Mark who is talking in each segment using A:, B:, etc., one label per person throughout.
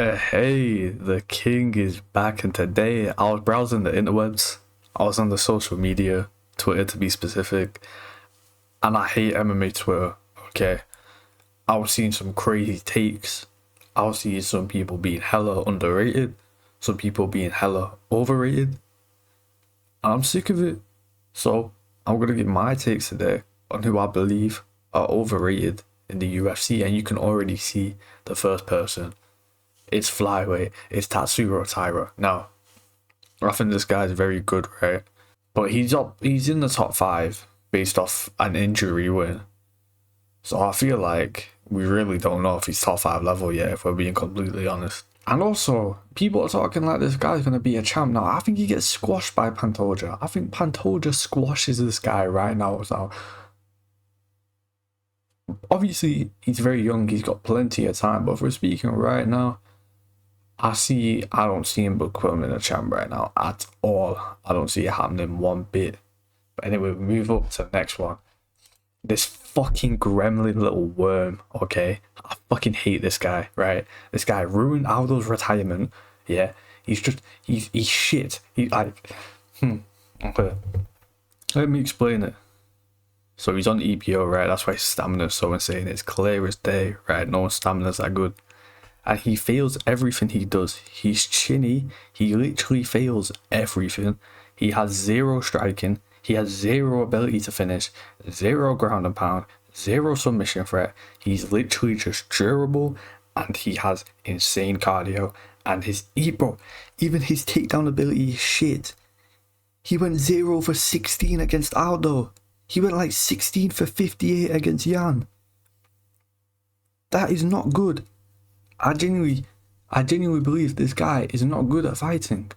A: Hey, the king is back, and today I was browsing the interwebs. I was on the social media, Twitter to be specific, and I hate MMA Twitter. Okay, I was seeing some crazy takes. I was seeing some people being hella underrated, some people being hella overrated. I'm sick of it. So I'm gonna give my takes today on who I believe are overrated in the UFC, and you can already see the first person. It's flyweight. It's Tatsuro Taira. Now, I think this guy's very good, right? But he's up. He's in the top five based off an injury win. So I feel like we really don't know if he's top five level yet, if we're being completely honest. And also, people are talking like this guy's gonna be a champ now. I think he gets squashed by Pantoja. I think Pantoja squashes this guy right now. So obviously he's very young. He's got plenty of time. But if we're speaking right now, I don't see him becoming a champ right now at all. I don't see it happening one bit. But anyway, we move up to the next one. This fucking gremlin little worm, okay? I fucking hate this guy, right? This guy ruined Aldo's retirement, yeah? He's shit. Okay. Let me explain it. So he's on EPO, right? That's why his stamina's so insane. It's clear as day, right? No one's stamina's that good. And he fails everything he does. He's chinny. He literally fails everything. He has zero striking. He has zero ability to finish. Zero ground and pound. Zero submission threat. He's literally just durable. And he has insane cardio. And even his takedown ability is shit. He went 0 for 16 against Aldo. He went like 16 for 58 against Jan. That is not good. I genuinely believe this guy is not good at fighting.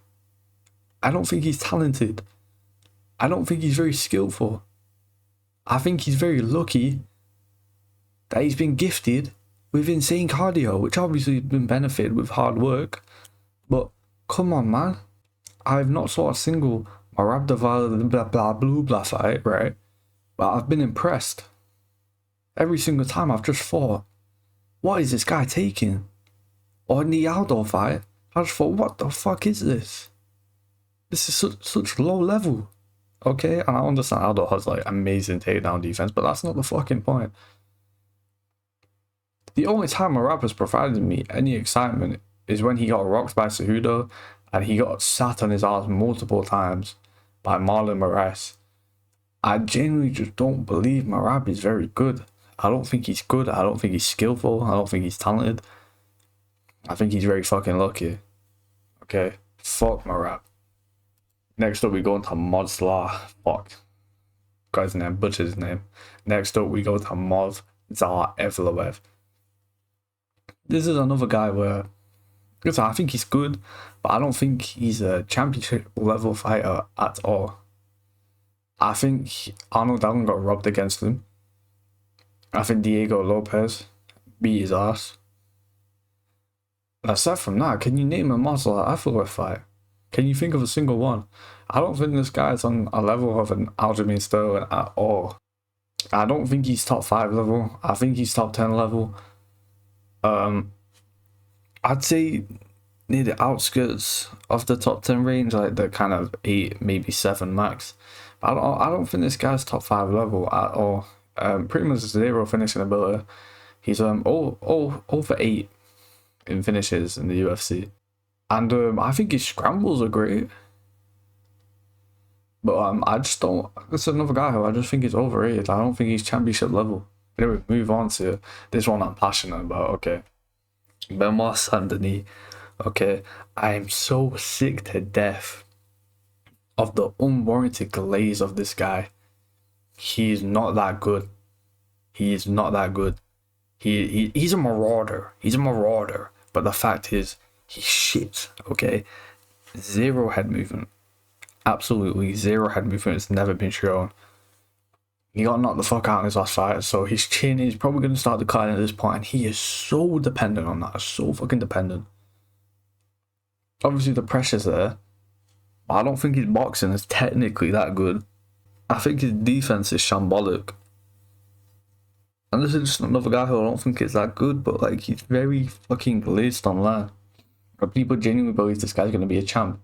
A: I don't think he's talented. I don't think he's very skillful. I think he's very lucky that he's been gifted with insane cardio, which obviously has been benefited with hard work. But come on, man. I've not saw a single Marabdaval blah fight, right? But I've been impressed. Every single time I've just thought, what is this guy taking? Or in the Aldo fight, I just thought, what the fuck is this? This is such low level. Okay, and I understand Aldo has like amazing takedown defense, but that's not the fucking point. The only time Marab has provided me any excitement is when he got rocked by Cejudo and he got sat on his ass multiple times by Marlon Moraes. I genuinely just don't believe Marab is very good. I don't think he's good. I don't think he's skillful. I don't think he's talented. I think he's very fucking lucky. Okay? Fuck Marab. Next up, we go into Modzar. Fuck. Guy's name, butchered his name. Next up, we go to Movzar Evloev. This is another guy where I think he's good, but I don't think he's a championship level fighter at all. I think Arnold Allen got robbed against him. I think Diego Lopez beat his ass. Aside from that, can you name a Modzar Evloev fight? Can you think of a single one? I don't think this guy's on a level of an Aljamain Sterling at all. I don't think he's top 5 level. I think he's top 10 level. I'd say near the outskirts of the top 10 range, like the kind of 8, maybe 7 max. But I don't think this guy's top 5 level at all. Pretty much 0 finishing ability. He's all for 8 in finishes in the UFC. And I think his scrambles are great. But I just don't. This is another guy who I just think is overrated. I don't think he's championship level. Anyway, move on to this one I'm passionate about. Okay, Benoit Saint-Denis. Okay, I am so sick to death of the unwarranted glaze of this guy. He is not that good. He is not that good. He's a marauder. He's a marauder. But the fact is, he's shit. Okay, 0 head movement. Absolutely 0 head movement. It's never been shown. He got knocked the fuck out in his last fight, so his chin is probably going to start declining at this point, and he is so dependent on that. So fucking dependent. Obviously, the pressure's there, but I don't think his boxing is technically that good. I think his defense is shambolic. And this is just another guy who I don't think is that good, but like he's very fucking glazed online. But people genuinely believe this guy's going to be a champ.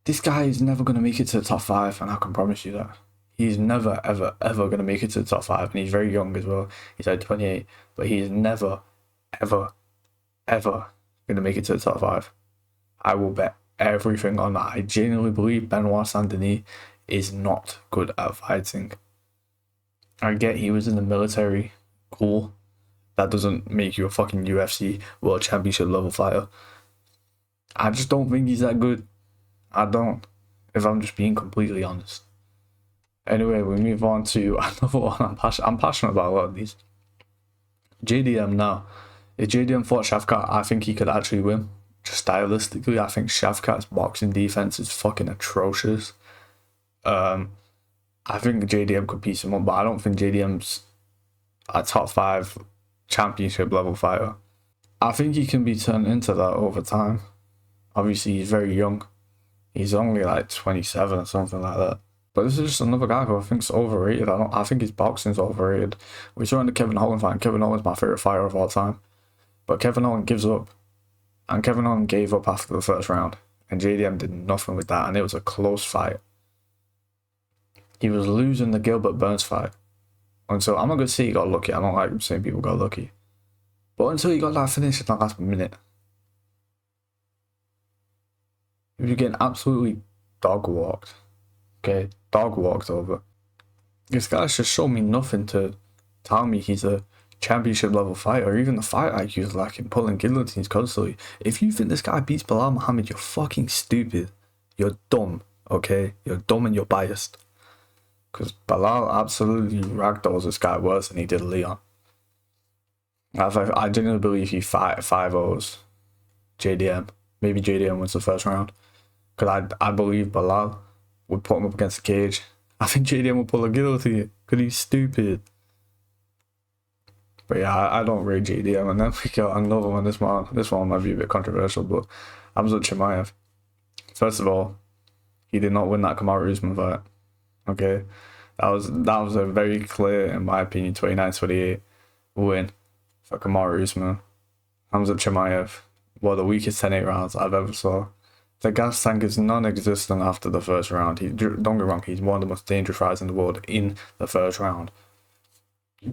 A: This guy is never going to make it to the top 5, and I can promise you that. He's never, ever, ever going to make it to the top 5, and he's very young as well. He's like 28, but he's never, ever, ever going to make it to the top 5. I will bet everything on that. I genuinely believe Benoit Saint-Denis is not good at fighting. I get he was in the military, cool. That doesn't make you a fucking UFC World Championship level fighter. I just don't think he's that good. I don't, if I'm just being completely honest. Anyway, we move on to another one I'm passionate about a lot of these. JDM now. If JDM fought Shavkat, I think he could actually win. Just stylistically, I think Shavkat's boxing defense is fucking atrocious. I think JDM could piece him up, but I don't think JDM's a top 5 championship level fighter. I think he can be turned into that over time. Obviously, he's very young. He's only like 27 or something like that. But this is just another guy who I think's overrated. I think his boxing's overrated. We saw in the Kevin Holland fight. Kevin Holland's my favorite fighter of all time. But Kevin Holland gives up. And Kevin Holland gave up after the first round. And JDM did nothing with that. And it was a close fight. He was losing the Gilbert Burns fight. Until, I'm not going to say he got lucky. I don't like saying people got lucky. But until he got that finish in the last minute. He was getting absolutely dog walked. Okay, dog walked over. This guy's just shown me nothing to tell me he's a championship level fighter. Even the fight IQ is lacking, pulling guillotines constantly. If you think this guy beats Bilal Muhammad, you're fucking stupid. You're dumb, okay? You're dumb and you're biased. Because Bilal absolutely ragdolls this guy worse than he did Leon. I genuinely believe he 5-0s JDM. Maybe JDM wins the first round. Because I believe Bilal would put him up against the cage. I think JDM will pull a guillotine because he's stupid. But yeah, I don't rate JDM. And then we got another one. This one might be a bit controversial, but Hamza Chimaev. First of all, he did not win that Kamaru Usman fight. Okay, that was a very clear, in my opinion, 29-28 win for Kamaru Usman. Hamza Chimaev, one of the weakest 10-8 rounds I've ever saw. The gas tank is non-existent after the first round. Don't get me wrong, he's one of the most dangerous fighters in the world in the first round.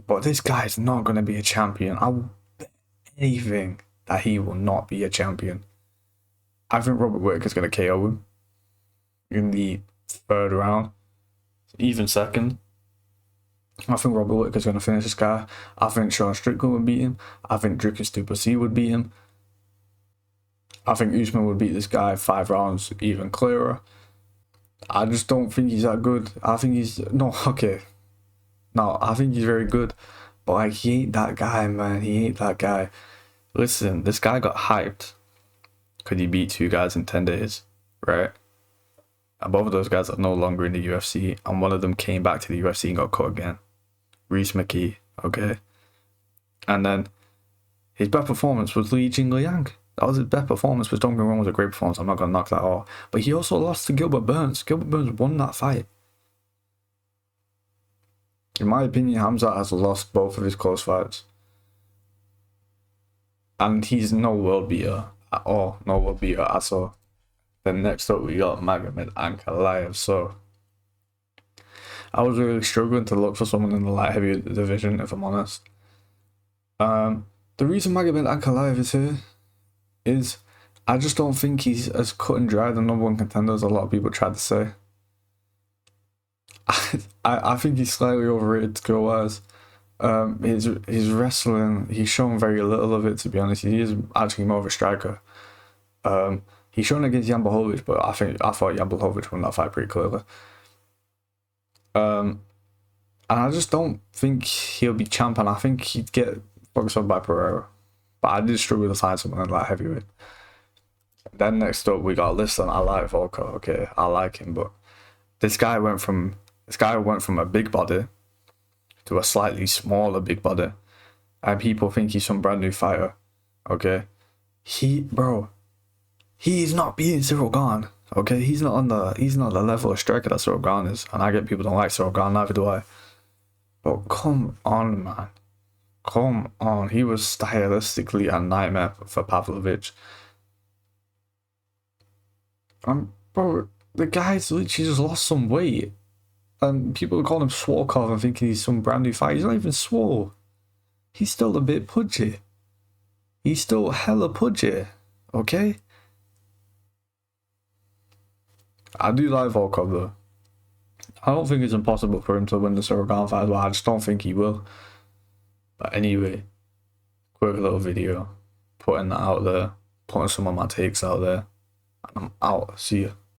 A: But this guy is not going to be a champion. I will bet anything that he will not be a champion. I think Robert Whittaker's going to KO him in the third round, even second. I think Robert Whittaker's going to finish this guy. I think Sean Strickland would beat him. I think Dricus du Plessis would beat him. I think Usman would beat this guy 5 rounds even clearer. I just don't think he's that good. I think he's... No, okay. No, I think he's very good. But like, he ain't that guy, man. He ain't that guy. Listen, this guy got hyped because he beat 2 guys in 10 days, right? And both of those guys are no longer in the UFC. And one of them came back to the UFC and got cut again. Reese McKee, okay? And then his best performance was Li Jingliang. That was his best performance, which don't get me wrong, was a great performance. I'm not going to knock that off. But he also lost to Gilbert Burns. Gilbert Burns won that fight. In my opinion, Hamza has lost both of his close fights. And he's no world beater at all. No world beater at all. Then next up we got Magomed Ankalaev. So I was really struggling to look for someone in the light heavyweight division, if I'm honest. The reason Magomed Ankalaev is here is I just don't think he's as cut and dry the number 1 contender as a lot of people tried to say. I think he's slightly overrated skill-wise. His wrestling, he's shown very little of it, to be honest. He is actually more of a striker. He's shown against Jan Blachowicz, but I thought Jan Blachowicz won that fight pretty clearly. And I just don't think he'll be champ, and I think he'd get boxed up by Pereira. But I did struggle to find someone in light heavyweight. Then next up we got Listen. I like Volko. Okay, I like him, but this guy went from a big body to a slightly smaller big body, and people think he's some brand new fighter. Okay, he's not beating Cyril Gane. Okay, he's not the level of striker that Cyril Gane is, and I get people don't like Cyril Gane, neither do I. But come on, man. Come on. He was stylistically a nightmare for Pavlovich. Bro, the guy's literally just lost some weight. And people are calling him Swarkov and thinking he's some brand new fighter. He's not even swole. He's still a bit pudgy. He's still hella pudgy. Okay? I do like Volkov though. I don't think it's impossible for him to win the Sorogan fight as well. I just don't think he will. But anyway, quick little video. Putting that out there. Putting some of my takes out there. And I'm out. See ya.